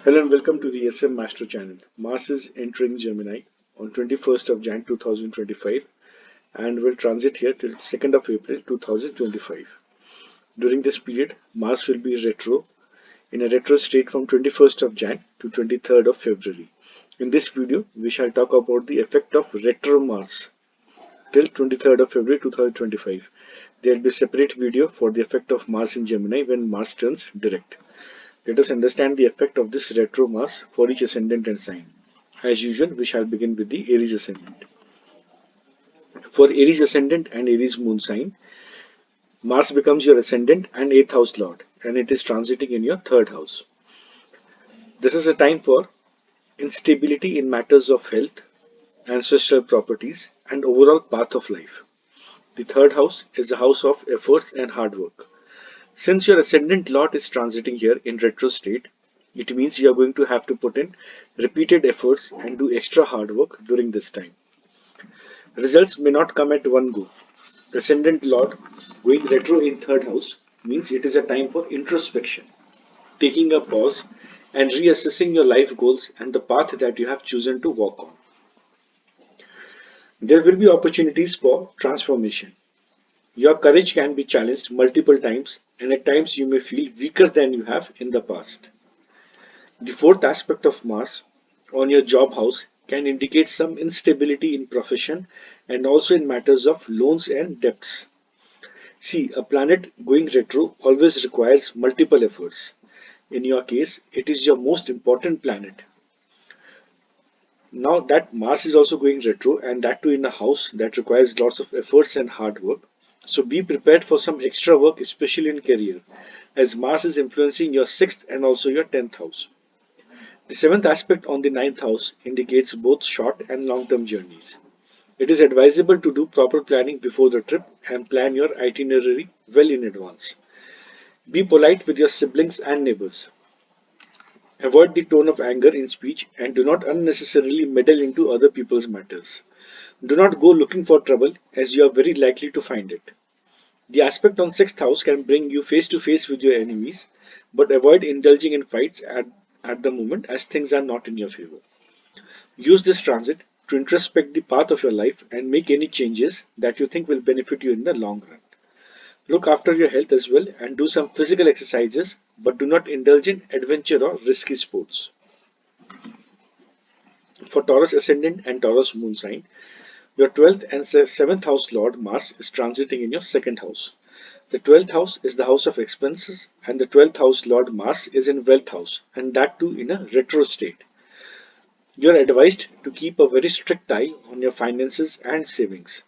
Hello and welcome to the SM Master channel. Mars is entering Gemini on 21st of Jan 2025 and will transit here till 2nd of April 2025. During this period, Mars will be retro in a retro state from 21st of Jan to 23rd of February. In this video, we shall talk about the effect of retro Mars till 23rd of February 2025. There will be a separate video for the effect of Mars in Gemini when Mars turns direct. Let us understand the effect of this retro Mars for each ascendant and sign. As usual, we shall begin with the Aries ascendant. For Aries ascendant and Aries moon sign, Mars becomes your ascendant and 8th house lord, and it is transiting in your 3rd house. This is a time for instability in matters of health, ancestral properties, and overall path of life. The 3rd house is the house of efforts and hard work. Since your ascendant lord is transiting here in retro state, it means you are going to have to put in repeated efforts and do extra hard work during this time. Results may not come at one go. Ascendant lord going retro in 3rd house means it is a time for introspection, taking a pause and reassessing your life goals and the path that you have chosen to walk on. There will be opportunities for transformation. Your courage can be challenged multiple times, and at times you may feel weaker than you have in the past. The 4th aspect of Mars on your job house can indicate some instability in profession and also in matters of loans and debts. See, a planet going retro always requires multiple efforts. In your case, it is your most important planet. Now that Mars is also going retro, and that too in a house that requires lots of efforts and hard work. So be prepared for some extra work, especially in career, as Mars is influencing your 6th and also your 10th house. The 7th aspect on the 9th house indicates both short and long term journeys. It is advisable to do proper planning before the trip and plan your itinerary well in advance. Be polite with your siblings and neighbors. Avoid the tone of anger in speech and do not unnecessarily meddle into other people's matters. Do not go looking for trouble as you are very likely to find it. The aspect on 6th house can bring you face to face with your enemies, but avoid indulging in fights at the moment as things are not in your favor. Use this transit to introspect the path of your life and make any changes that you think will benefit you in the long run. Look after your health as well and do some physical exercises, but do not indulge in adventure or risky sports. For Taurus ascendant and Taurus moon sign, your 12th and 7th house lord Mars is transiting in your 2nd house. The 12th house is the house of expenses, and the 12th house lord Mars is in wealth house, and that too in a retro state. You are advised to keep a very strict eye on your finances and savings.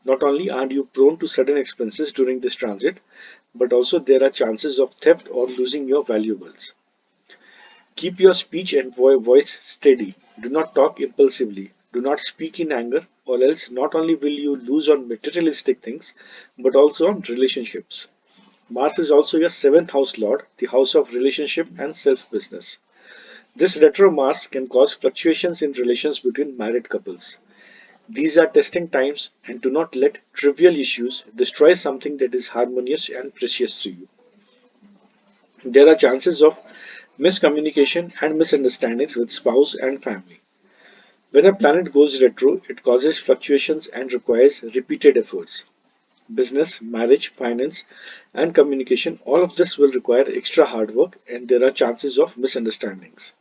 Not only are you prone to sudden expenses during this transit, but also there are chances of theft or losing your valuables. Keep your speech and voice steady. Do not talk impulsively. Do not speak in anger, or else not only will you lose on materialistic things, but also on relationships. Mars is also your 7th house lord, the house of relationship and self business. This retro Mars can cause fluctuations in relations between married couples. These are testing times, and do not let trivial issues destroy something that is harmonious and precious to you. There are chances of miscommunication and misunderstandings with spouse and family. When a planet goes retro, it causes fluctuations and requires repeated efforts. Business, marriage, finance, and communication, all of this will require extra hard work, and there are chances of misunderstandings.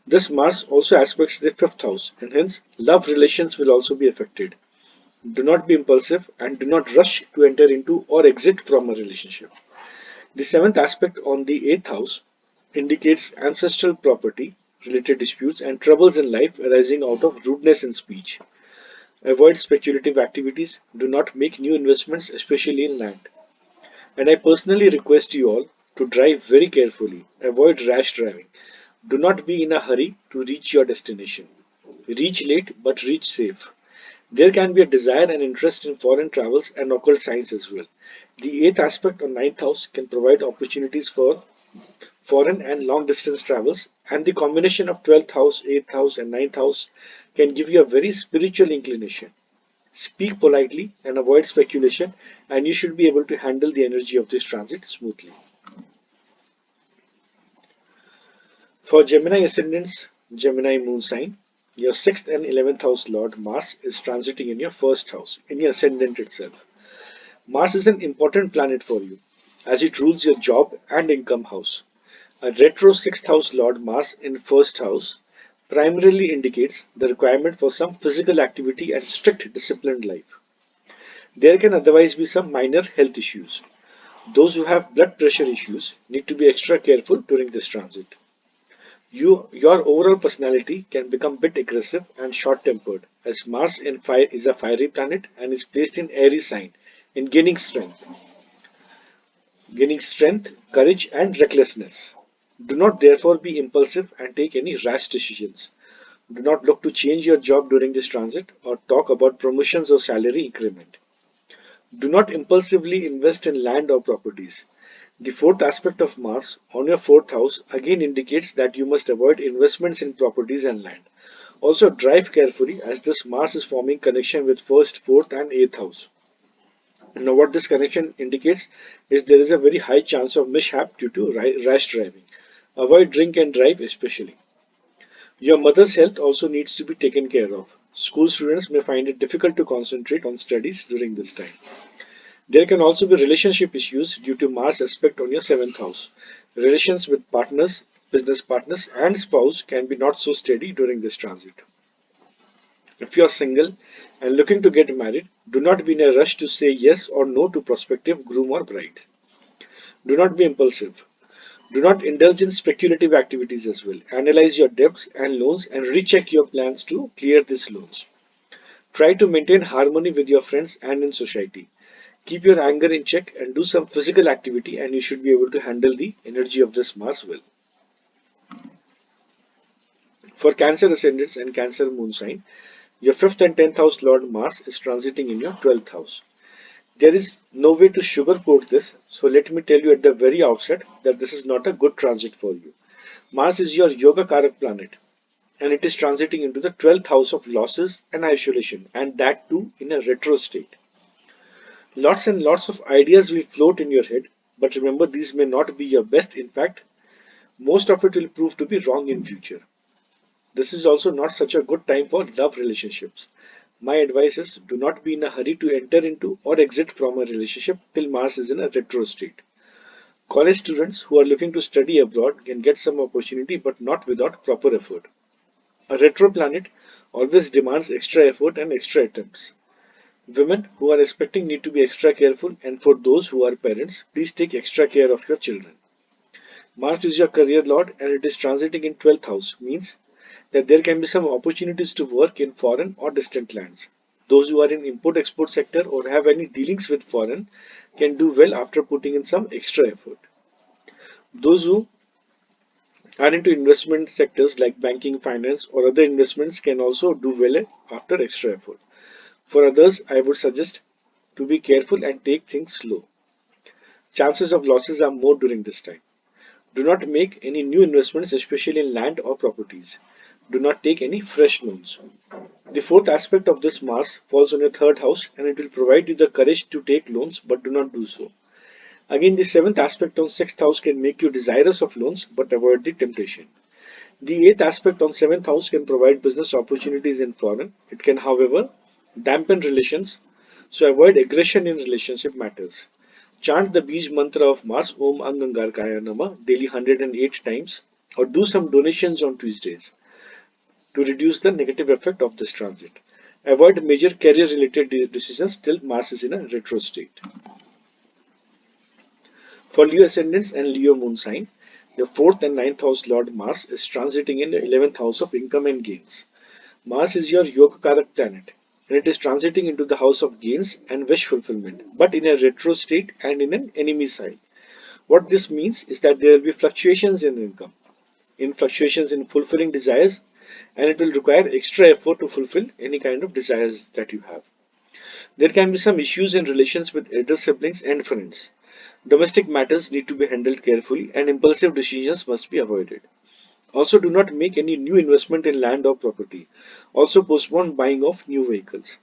This Mars also aspects the 5th house, and hence love relations will also be affected. Do not be impulsive and do not rush to enter into or exit from a relationship. The 7th aspect on the 8th house indicates ancestral property related disputes and troubles in life arising out of rudeness in speech. Avoid speculative activities. Do not make new investments, especially in land. And I personally request you all to drive very carefully. Avoid rash driving. Do not be in a hurry to reach your destination. Reach late but reach safe. There can be a desire and interest in foreign travels and occult science as well. The 8th aspect on 9th house can provide opportunities for foreign and long distance travels, and the combination of 12th house, 8th house, and 9th house can give you a very spiritual inclination. Speak politely and avoid speculation, and you should be able to handle the energy of this transit smoothly. For Gemini ascendants, Gemini moon sign, your 6th and 11th house Lord Mars is transiting in your first house, in your ascendant itself. Mars is an important planet for you, as it rules your job and income house. A retro 6th house Lord Mars in first house primarily indicates the requirement for some physical activity and strict disciplined life. There can otherwise be some minor health issues. Those who have blood pressure issues need to be extra careful during this transit. Your overall personality can become a bit aggressive and short-tempered, as Mars in fire is a fiery planet and is placed in Aries sign in gaining strength, courage, and recklessness. Do not therefore be impulsive and take any rash decisions. Do not look to change your job during this transit or talk about promotions or salary increment. Do not impulsively invest in land or properties. The fourth aspect of Mars on your fourth house again indicates that you must avoid investments in properties and land. Also drive carefully as this Mars is forming connection with first, fourth and eighth house. Now what this connection indicates is there is a very high chance of mishap due to rash driving. Avoid drink and drive especially. Your mother's health also needs to be taken care of. School students may find it difficult to concentrate on studies during this time. There can also be relationship issues due to Mars aspect on your seventh house. Relations with partners, business partners, and spouse can be not so steady during this transit. If you are single and looking to get married, do not be in a rush to say yes or no to prospective groom or bride. Do not be impulsive. Do not indulge in speculative activities as well. Analyze your debts and loans and recheck your plans to clear these loans. Try to maintain harmony with your friends and in society. Keep your anger in check and do some physical activity, and you should be able to handle the energy of this Mars well. For Cancer ascendants and Cancer moon sign, your 5th and 10th house Lord Mars is transiting in your 12th house. There is no way to sugarcoat this, so let me tell you at the very outset that this is not a good transit for you. Mars is your Yoga Karak planet, and it is transiting into the 12th house of losses and isolation, and that too in a retro state. Lots and lots of ideas will float in your head, but remember these may not be your best. In fact, most of it will prove to be wrong in future. This is also not such a good time for love relationships. My advice is do not be in a hurry to enter into or exit from a relationship till Mars is in a retro state. College students who are looking to study abroad can get some opportunity but not without proper effort. A retro planet always demands extra effort and extra attempts. Women who are expecting need to be extra careful, and for those who are parents, please take extra care of your children. Mars is your career lord and it is transiting in 12th house, means that there can be some opportunities to work in foreign or distant lands. Those who are in import-export sector or have any dealings with foreign can do well after putting in some extra effort. Those who are into investment sectors like banking, finance or other investments can also do well after extra effort. For others, I would suggest to be careful and take things slow. Chances of losses are more during this time. Do not make any new investments, especially in land or properties. Do not take any fresh loans. The fourth aspect of this Mars falls on your third house and it will provide you the courage to take loans, but do not do so. Again, the seventh aspect on sixth house can make you desirous of loans but avoid the temptation. The eighth aspect on seventh house can provide business opportunities in foreign. It can, however, dampen relations, so avoid aggression in relationship matters. Chant the Bij mantra of Mars Om Angangarkaya Nama daily 108 times or do some donations on Tuesdays to reduce the negative effect of this transit. Avoid major career related decisions till Mars is in a retro state. For Leo ascendants and Leo moon sign, your 4th and ninth house Lord Mars is transiting in the 11th house of income and gains. Mars is your Yoga Karak planet and it is transiting into the house of gains and wish fulfillment, but in a retro state and in an enemy sign. What this means is that there will be fluctuations in income, in fluctuations in fulfilling desires, and it will require extra effort to fulfill any kind of desires that you have. There can be some issues in relations with elder siblings and friends. Domestic matters need to be handled carefully and impulsive decisions must be avoided. Also, do not make any new investment in land or property. Also, postpone buying of new vehicles.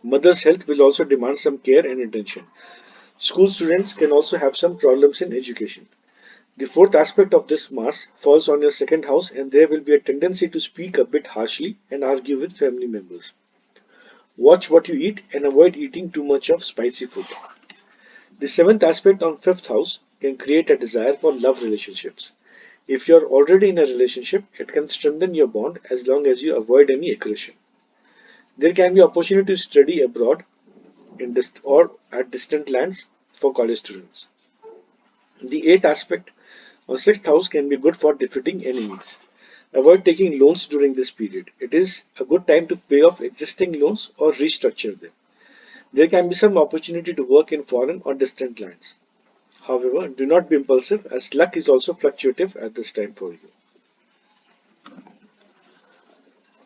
Mother's health will also demand some care and attention. School students can also have some problems in education. The fourth aspect of this Mars falls on your second house, and there will be a tendency to speak a bit harshly and argue with family members. Watch what you eat and avoid eating too much of spicy food. The seventh aspect on fifth house can create a desire for love relationships. If you are already in a relationship, it can strengthen your bond as long as you avoid any aggression. There can be opportunity to study abroad or at distant lands for college students. The eighth aspect on sixth house can be good for defeating enemies. Avoid taking loans during this period. It is a good time to pay off existing loans or restructure them. There can be some opportunity to work in foreign or distant lands. However, do not be impulsive as luck is also fluctuative at this time for you.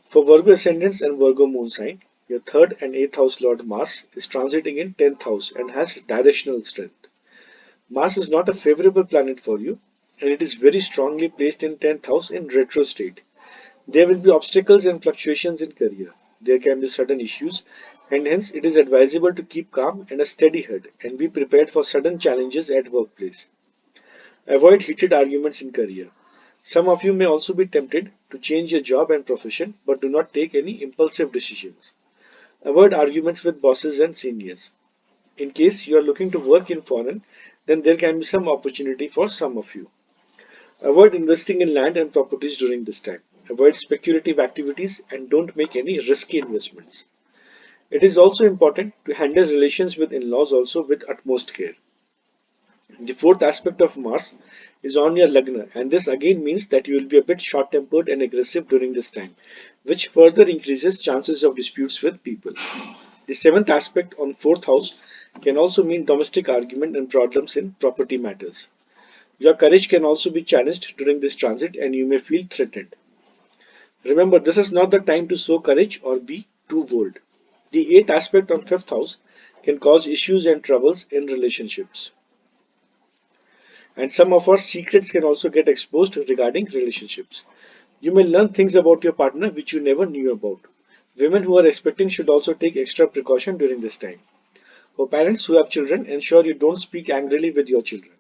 For Virgo ascendants and Virgo moon sign, your third and eighth house Lord Mars is transiting in 10th house and has directional strength. Mars is not a favorable planet for you, and it is very strongly placed in 10th house in retro state. There will be obstacles and fluctuations in career. There can be sudden issues, and hence it is advisable to keep calm and a steady head and be prepared for sudden challenges at workplace. Avoid heated arguments in career. Some of you may also be tempted to change your job and profession, but do not take any impulsive decisions. Avoid arguments with bosses and seniors. In case you are looking to work in foreign, then there can be some opportunity for some of you. Avoid investing in land and properties during this time. Avoid speculative activities and don't make any risky investments. It is also important to handle relations with in-laws also with utmost care. The fourth aspect of Mars is on your Lagna, and this again means that you will be a bit short-tempered and aggressive during this time, which further increases chances of disputes with people. The seventh aspect on fourth house can also mean domestic argument and problems in property matters. Your courage can also be challenged during this transit and you may feel threatened. Remember, this is not the time to show courage or be too bold. The eighth aspect on fifth house can cause issues and troubles in relationships. And some of our secrets can also get exposed regarding relationships. You may learn things about your partner which you never knew about. Women who are expecting should also take extra precaution during this time. For parents who have children, ensure you don't speak angrily with your children.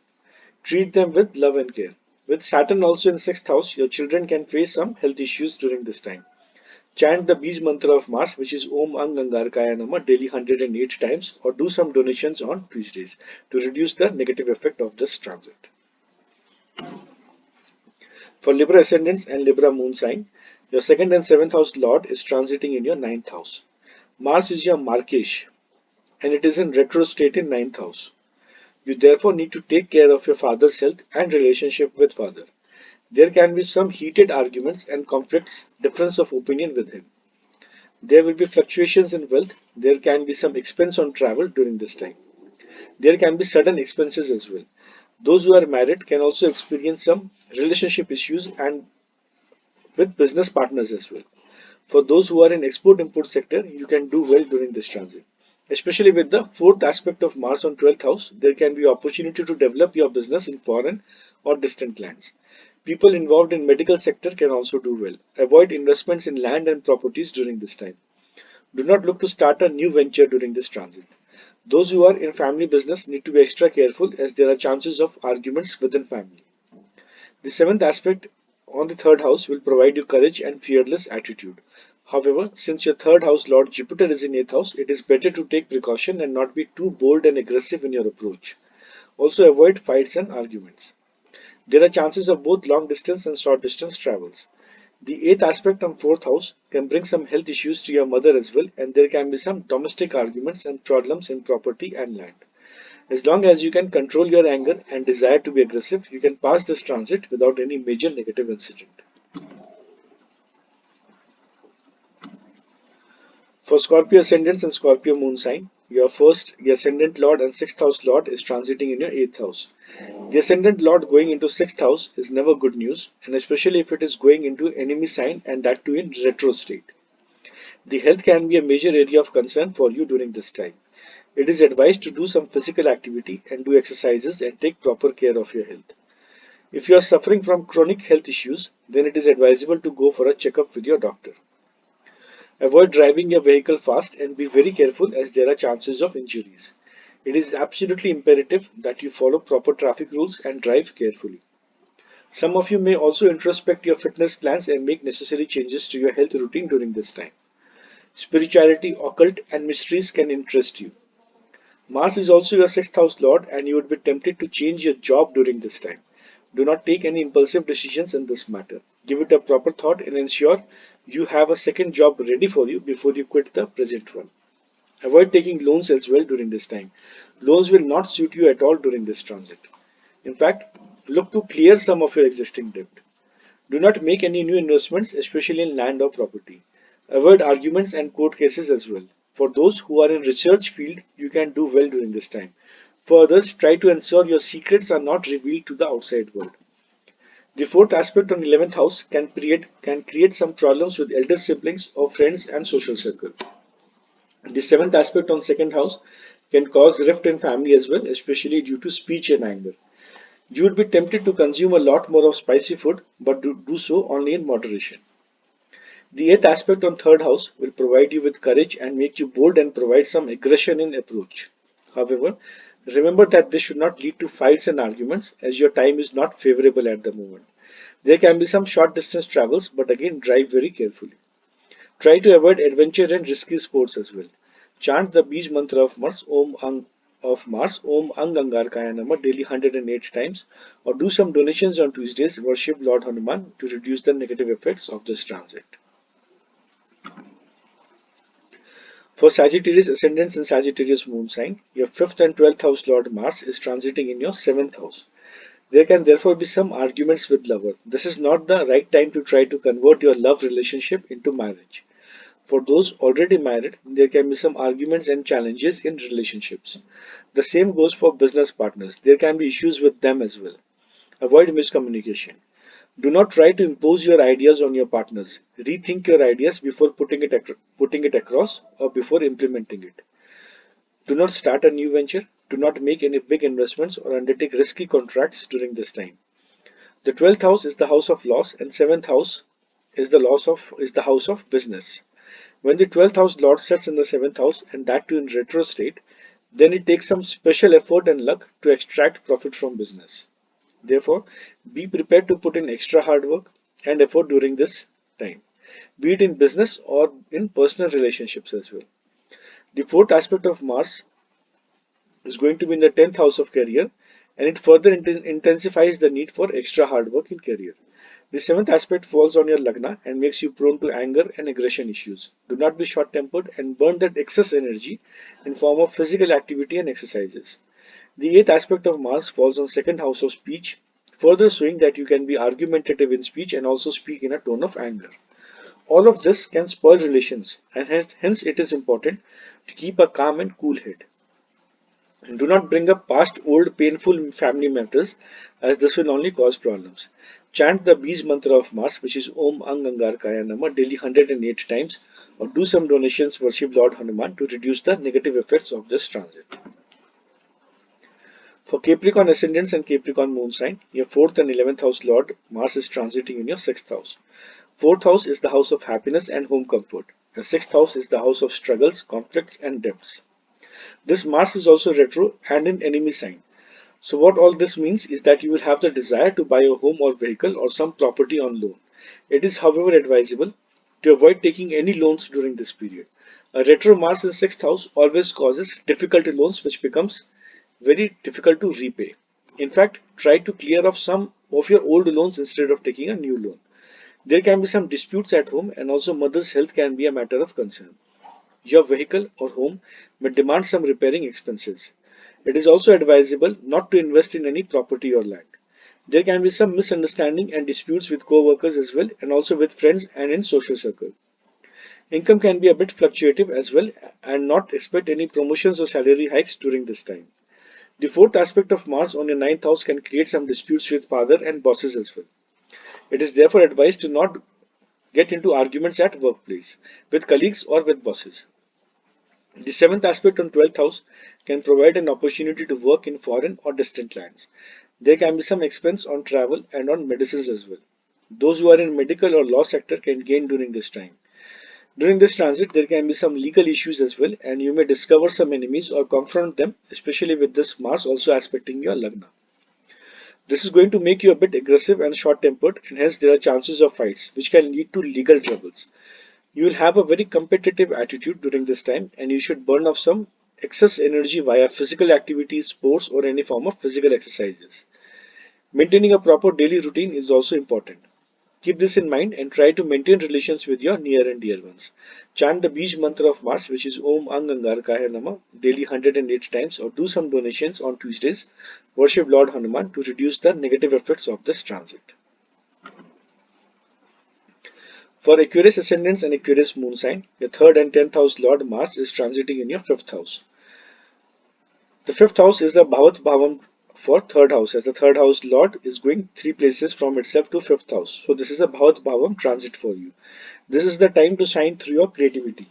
Treat them with love and care. With Saturn also in 6th house, your children can face some health issues during this time. Chant the Beej mantra of Mars, which is Om Ang Angarkaya Nama, daily 108 times, or do some donations on Tuesdays to reduce the negative effect of this transit. For Libra ascendants and Libra moon sign, your 2nd and 7th house Lord is transiting in your 9th house. Mars is your Markesh, and it is in retro state in 9th house. You therefore need to take care of your father's health and relationship with father. There can be some heated arguments and conflicts, difference of opinion with him. There will be fluctuations in wealth. There can be some expense on travel during this time. There can be sudden expenses as well. Those who are married can also experience some relationship issues and with business partners as well. For those who are in export-import sector, you can do well during this transit. Especially with the fourth aspect of Mars on 12th house, there can be opportunity to develop your business in foreign or distant lands. People involved in medical sector can also do well. Avoid investments in land and properties during this time. Do not look to start a new venture during this transit. Those who are in family business need to be extra careful as there are chances of arguments within family. The seventh aspect on the third house will provide you courage and fearless attitude. However, since your third house Lord Jupiter is in eighth house, it is better to take precaution and not be too bold and aggressive in your approach. Also avoid fights and arguments. There are chances of both long distance and short distance travels. The eighth aspect on fourth house can bring some health issues to your mother as well, and there can be some domestic arguments and problems in property and land. As long as you can control your anger and desire to be aggressive, you can pass this transit without any major negative incident. For Scorpio ascendants and Scorpio moon sign, your ascendant lord and sixth house lord is transiting in your eighth house. The ascendant lord going into sixth house is never good news, and especially if it is going into enemy sign and that too in retro state. The health can be a major area of concern for you during this time. It is advised to do some physical activity and do exercises and take proper care of your health. If you are suffering from chronic health issues, then it is advisable to go for a checkup with your doctor. Avoid driving your vehicle fast and be very careful as there are chances of injuries. It is absolutely imperative that you follow proper traffic rules and drive carefully. Some of you may also introspect your fitness plans and make necessary changes to your health routine during this time. Spirituality, occult, and mysteries can interest you. Mars is also your sixth house lord, and you would be tempted to change your job during this time. Do not take any impulsive decisions in this matter. Give it a proper thought and ensure you have a second job ready for you before you quit the present one. Avoid taking loans as well during this time. Loans will not suit you at all during this transit. In fact, look to clear some of your existing debt. Do not make any new investments, especially in land or property. Avoid arguments and court cases as well. For those who are in research field, you can do well during this time. For others, try to ensure your secrets are not revealed to the outside world. The fourth aspect on 11th house can create some problems with elder siblings or friends and social circle. The seventh aspect on second house can cause rift in family as well, especially due to speech and anger. You would be tempted to consume a lot more of spicy food, but do so only in moderation. The eighth aspect on third house will provide you with courage and make you bold and provide some aggression in approach. However, remember that this should not lead to fights and arguments as your time is not favorable at the moment. There can be some short distance travels, but again drive very carefully. Try to avoid adventure and risky sports as well. Chant the Beej mantra of Mars, Om Ang Angarkaya Namah daily 108 times, or do some donations on Tuesdays, worship Lord Hanuman to reduce the negative effects of this transit. For Sagittarius ascendants and Sagittarius moon sign, your 5th and 12th house Lord Mars is transiting in your 7th house. There can therefore be some arguments with lover. This is not the right time to try to convert your love relationship into marriage. For those already married, there can be some arguments and challenges in relationships. The same goes for business partners. There can be issues with them as well. Avoid miscommunication. Do not try to impose your ideas on your partners. Rethink your ideas before putting it across or before implementing it. Do not start a new venture. Do not make any big investments or undertake risky contracts during this time. The 12th house is the house of loss and 7th house is the house of business. When the 12th house lord sets in the 7th house and that too in retro state, then it takes some special effort and luck to extract profit from business. Therefore, be prepared to put in extra hard work and effort during this time, be it in business or in personal relationships as well. The fourth aspect of Mars is going to be in the 10th house of career, and it further intensifies the need for extra hard work in career. The seventh aspect falls on your Lagna and makes you prone to anger and aggression issues. Do not be short tempered and burn that excess energy in form of physical activity and exercises. The eighth aspect of Mars falls on second house of speech, further showing that you can be argumentative in speech and also speak in a tone of anger. All of this can spoil relations, and hence it is important to keep a calm and cool head. And do not bring up past old painful family matters, as this will only cause problems. Chant the Beej mantra of Mars, which is Om Ang Angarkaya Namah daily 108 times, or do some donations, worship Lord Hanuman to reduce the negative effects of this transit. For Capricorn ascendants and Capricorn moon sign, your 4th and 11th house Lord Mars is transiting in your 6th house. 4th house is the house of happiness and home comfort. The 6th house is the house of struggles, conflicts, and debts. This Mars is also retro and in enemy sign. So what all this means is that you will have the desire to buy a home or vehicle or some property on loan. It is however advisable to avoid taking any loans during this period. A retro Mars in 6th house always causes difficult loans which becomes very difficult to repay. In fact, try to clear off some of your old loans instead of taking a new loan. There can be some disputes at home and also mother's health can be a matter of concern. Your vehicle or home may demand some repairing expenses. It is also advisable not to invest in any property or land. There can be some misunderstanding and disputes with co-workers as well and also with friends and in social circle. Income can be a bit fluctuative as well and not expect any promotions or salary hikes during this time. The fourth aspect of Mars on your ninth house can create some disputes with father and bosses as well. It is therefore advised to not get into arguments at workplace, with colleagues or with bosses. The seventh aspect on 12th house can provide an opportunity to work in foreign or distant lands. There can be some expense on travel and on medicines as well. Those who are in medical or law sector can gain during this time. During this transit, there can be some legal issues as well, and you may discover some enemies or confront them, especially with this Mars also aspecting your Lagna. This is going to make you a bit aggressive and short-tempered, and hence there are chances of fights, which can lead to legal troubles. You will have a very competitive attitude during this time, and you should burn off some excess energy via physical activities, sports, or any form of physical exercises. Maintaining a proper daily routine is also important. Keep this in mind and try to maintain relations with your near and dear ones. Chant the Bij mantra of Mars, which is Om Angangarkaya Nama, daily 108 times, or do some donations on Tuesdays. Worship Lord Hanuman to reduce the negative effects of this transit. For Aquarius ascendants and Aquarius moon sign, your 3rd and 10th house Lord Mars is transiting in your 5th house. The 5th house is the Bhavat Bhavam for 3rd house, as the 3rd house Lord is going 3 places from itself to 5th house. So this is a Bhavat Bhavam transit for you. This is the time to shine through your creativity.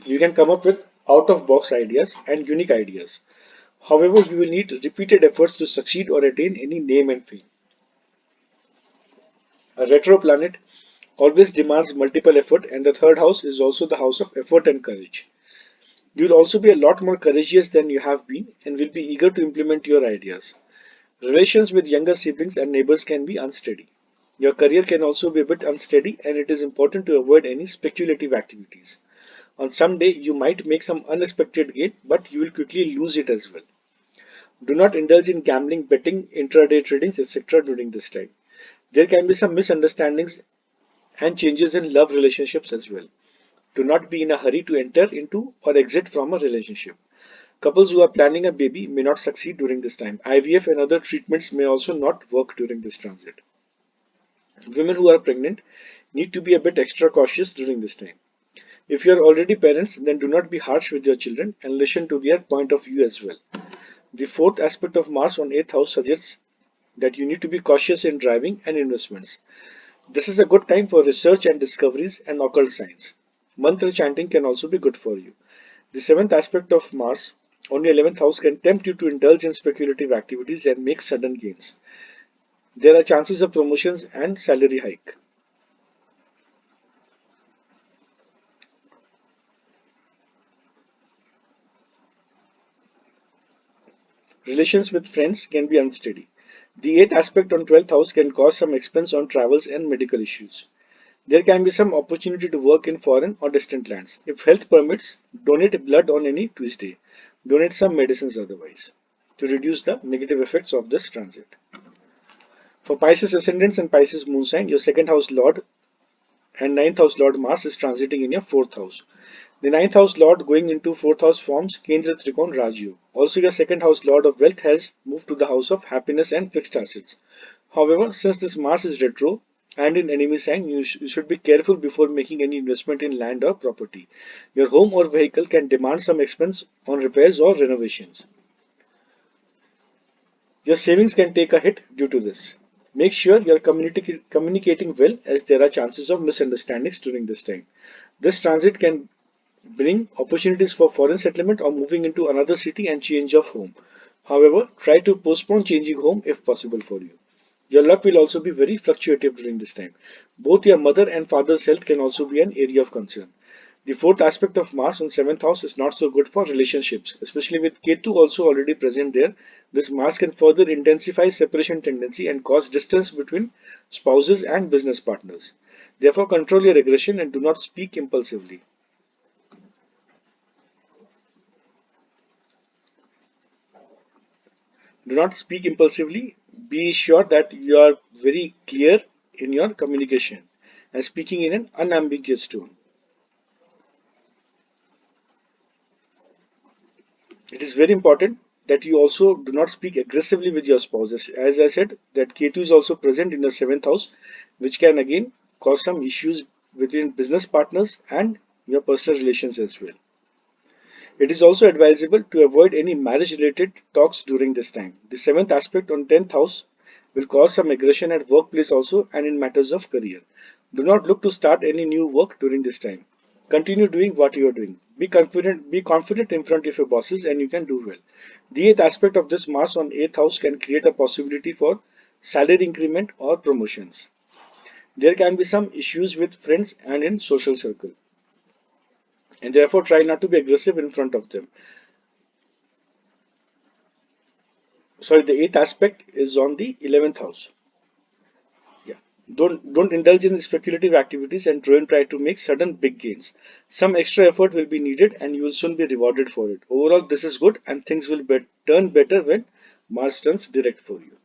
You can come up with out of box ideas and unique ideas. However, you will need repeated efforts to succeed or attain any name and fame. A retro planet always demands multiple effort, and the 3rd house is also the house of effort and courage. You will also be a lot more courageous than you have been and will be eager to implement your ideas. Relations with younger siblings and neighbors can be unsteady. Your career can also be a bit unsteady, and it is important to avoid any speculative activities. On some day, you might make some unexpected gain, but you will quickly lose it as well. Do not indulge in gambling, betting, intraday tradings, etc. during this time. There can be some misunderstandings and changes in love relationships as well. Do not be in a hurry to enter into or exit from a relationship. Couples who are planning a baby may not succeed during this time. IVF and other treatments may also not work during this transit. Women who are pregnant need to be a bit extra cautious during this time. If you are already parents, then do not be harsh with your children and listen to their point of view as well. The 4th aspect of Mars on 8th house suggests that you need to be cautious in driving and investments. This is a good time for research and discoveries and occult science. Mantra chanting can also be good for you. The 7th aspect of Mars on your 11th house can tempt you to indulge in speculative activities and make sudden gains. There are chances of promotions and salary hike. Relations with friends can be unsteady. The 8th aspect on 12th house can cause some expense on travels and medical issues. There can be some opportunity to work in foreign or distant lands. If health permits, donate blood on any Tuesday. Donate some medicines otherwise to reduce the negative effects of this transit. For Pisces ascendants and Pisces moon sign, your 2nd house Lord and 9th house Lord Mars is transiting in your 4th house. The 9th house Lord going into 4th house forms Kendra Trikon Rajyo. Also, your 2nd house Lord of Wealth has moved to the house of happiness and fixed assets. However, since this Mars is retro and in enemy sign, you should be careful before making any investment in land or property. Your home or vehicle can demand some expense on repairs or renovations. Your savings can take a hit due to this. Make sure you are communicating well, as there are chances of misunderstandings during this time. This transit can bring opportunities for foreign settlement or moving into another city and change of home. However, try to postpone changing home if possible for you. Your luck will also be very fluctuative during this time. Both your mother and father's health can also be an area of concern. The 4th aspect of Mars in 7th house is not so good for relationships, especially with Ketu also already present there. This Mars can further intensify separation tendency and cause distance between spouses and business partners. Therefore, control your aggression and do not speak impulsively. Do not speak impulsively. Be sure that you are very clear in your communication and speaking in an unambiguous tone. It is very important that you also do not speak aggressively with your spouses. As I said, that Ketu is also present in the 7th house, which can again cause some issues between business partners and your personal relations as well. It is also advisable to avoid any marriage related talks during this time. The 7th aspect on 10th house will cause some aggression at workplace also and in matters of career. Do not look to start any new work during this time. Continue doing what you are doing. Be confident in front of your bosses and you can do well. The 8th aspect of this Mars on 8th house can create a possibility for salary increment or promotions. There can be some issues with friends and in social circle, and therefore try not to be aggressive in front of them. sorry, the eighth aspect is on the 11th house. Yeah. Don't indulge in speculative activities and don't try to make sudden big gains. Some extra effort will be needed and you will soon be rewarded for it. Overall, this is good and things will turn better when Mars turns direct for you.